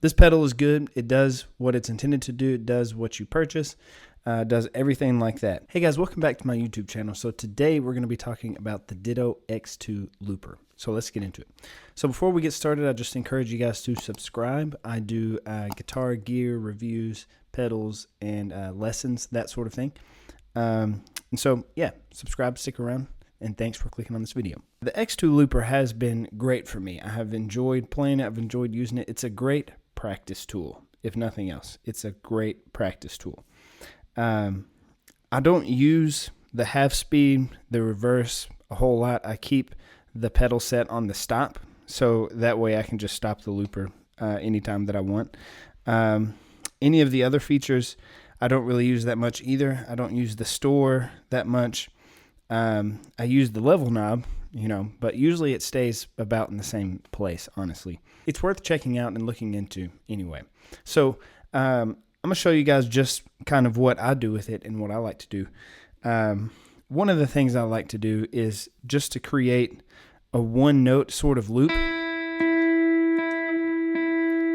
This pedal is good. It does what it's intended to do. It does what you purchase. Does everything like that. Hey guys, welcome back to my YouTube channel. So today we're going to be talking about the Ditto X2 Looper. So let's get into it. So before we get started, I just encourage you guys to subscribe. I do guitar gear reviews, pedals, and lessons, that sort of thing. And so yeah, subscribe, stick around, and thanks for clicking on this video. The X2 Looper has been great for me. I have enjoyed playing it. I've enjoyed using it. It's a great practice tool, if nothing else. It's a great practice tool. I don't use the half speed, the reverse a whole lot. I keep the pedal set on the stop, so that way I can just stop the looper anytime that I want. Any of the other features I don't really use that much either. I don't use the store that much. I use the level knob, but usually it stays about in the same place, honestly. It's worth checking out and looking into anyway. So I'm going to show you guys just kind of what I do with it and what I like to do. One of the things I like to do is just to create a one-note sort of loop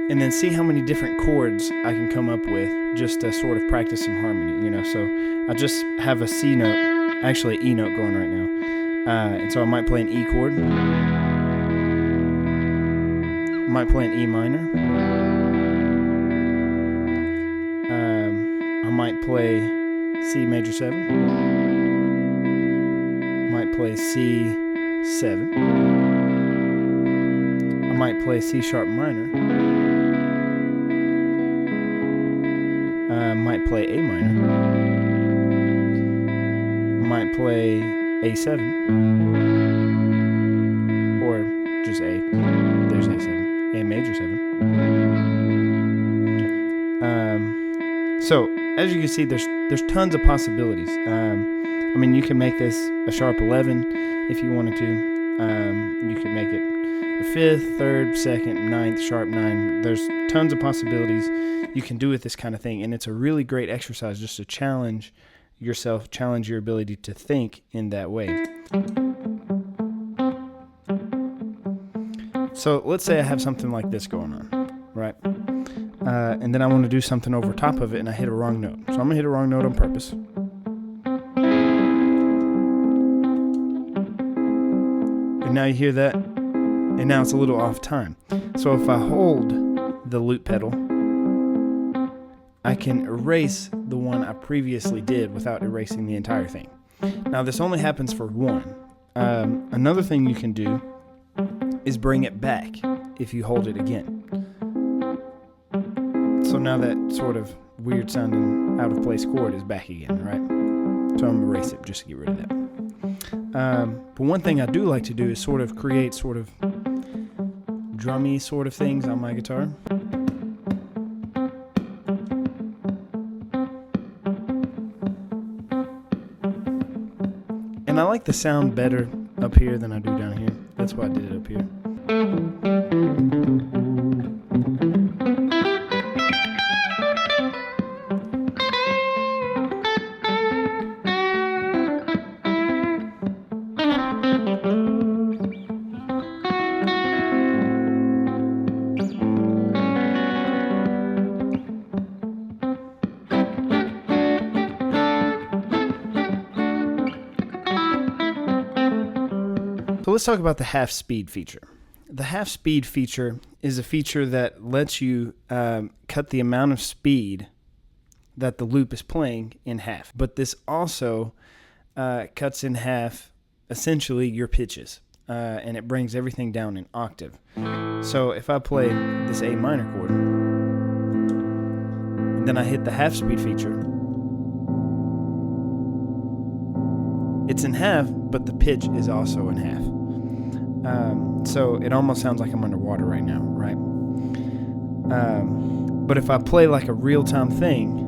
and then see how many different chords I can come up with just to sort of practice some harmony, So I just have a C note, actually E note going right now. And so I might play an E chord. I might play an E minor. I might play C major 7. I might play C7. I might play C sharp minor. I might play A minor. I might play A7. Or just A. There's A7. A major 7. So as you can see, there's tons of possibilities. I mean, you can make this a sharp 11 if you wanted to. You could make it a 5th, 3rd, 2nd, 9th, sharp 9. There's tons of possibilities you can do with this kind of thing, and it's a really great exercise just to challenge yourself, challenge your ability to think in that way. So let's say I have something like this going on, right? And then I want to do something over top of it, and I hit a wrong note. So I'm going to hit a wrong note on purpose. And now you hear that, and now it's a little off time. So if I hold the loop pedal, I can erase the one I previously did without erasing the entire thing. Now this only happens for one. Another thing you can do is bring it back if you hold it again. So now that sort of weird sounding out of place chord is back again, right? So I'm going to erase it just to get rid of that. But one thing I do like to do is sort of create sort of drummy sort of things on my guitar. And I like the sound better up here than I do down here. That's why I did it up here. So let's talk about the half speed feature. The half speed feature is a feature that lets you cut the amount of speed that the loop is playing in half. But this also cuts in half essentially your pitches, and it brings everything down an octave. So if I play this A minor chord, and then I hit the half speed feature, it's in half, but the pitch is also in half. So it almost sounds like I'm underwater right now, right? But if I play like a real-time thing,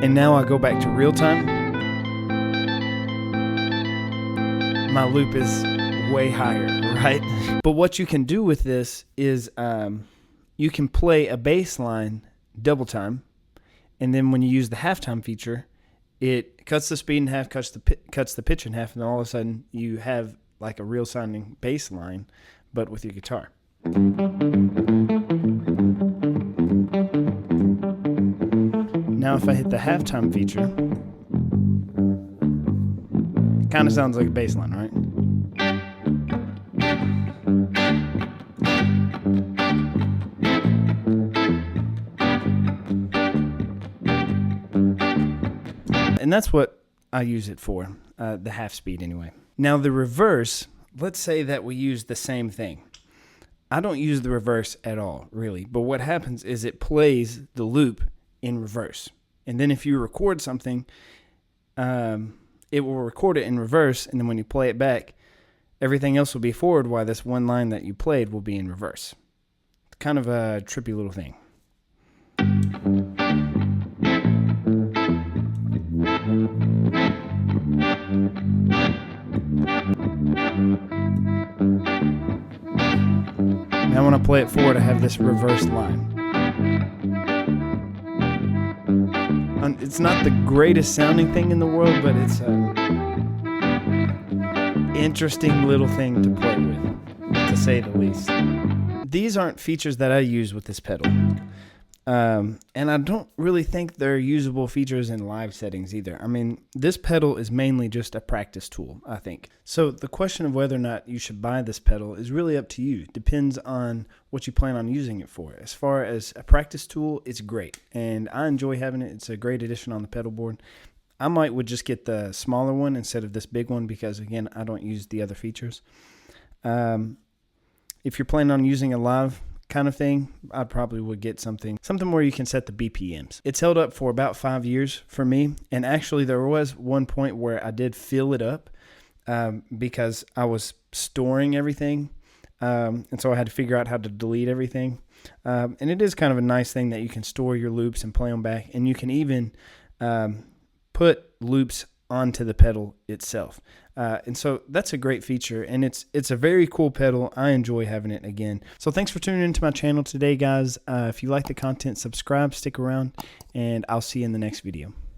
and now I go back to real-time, my loop is way higher, right? But what you can do with this is you can play a bass line double time, and then when you use the halftime feature, it cuts the speed in half, cuts the pitch in half, and then all of a sudden you have like a real sounding bass line, but with your guitar. Now if I hit the halftime feature, it kind of sounds like a bass line, right? And that's what I use it for, the half speed anyway. Now the reverse, let's say that we use the same thing. I don't use the reverse at all, really. But what happens is it plays the loop in reverse. And then if you record something, it will record it in reverse. And then when you play it back, everything else will be forward while this one line that you played will be in reverse. It's kind of a trippy little thing. Now when I play it forward, I have this reverse line. It's not the greatest sounding thing in the world, but it's an interesting little thing to play with, to say the least. These aren't features that I use with this pedal. And I don't really think they're usable features in live settings either. I mean, this pedal is mainly just a practice tool, I think. So the question of whether or not you should buy this pedal is really up to you. Depends on what you plan on using it for. As far as a practice tool, it's great. And I enjoy having it. It's a great addition on the pedal board. I would just get the smaller one instead of this big one because, again, I don't use the other features. If you're planning on using a live kind of thing, I probably would get something where you can set the BPMs. It's held up for about 5 years for me, and actually there was one point where I did fill it up because I was storing everything, and so I had to figure out how to delete everything. And it is kind of a nice thing that you can store your loops and play them back, and you can even put loops onto the pedal itself. And so that's a great feature, and it's a very cool pedal. I enjoy having it again. So thanks for tuning into my channel today, guys. If you like the content, subscribe, stick around, and I'll see you in the next video.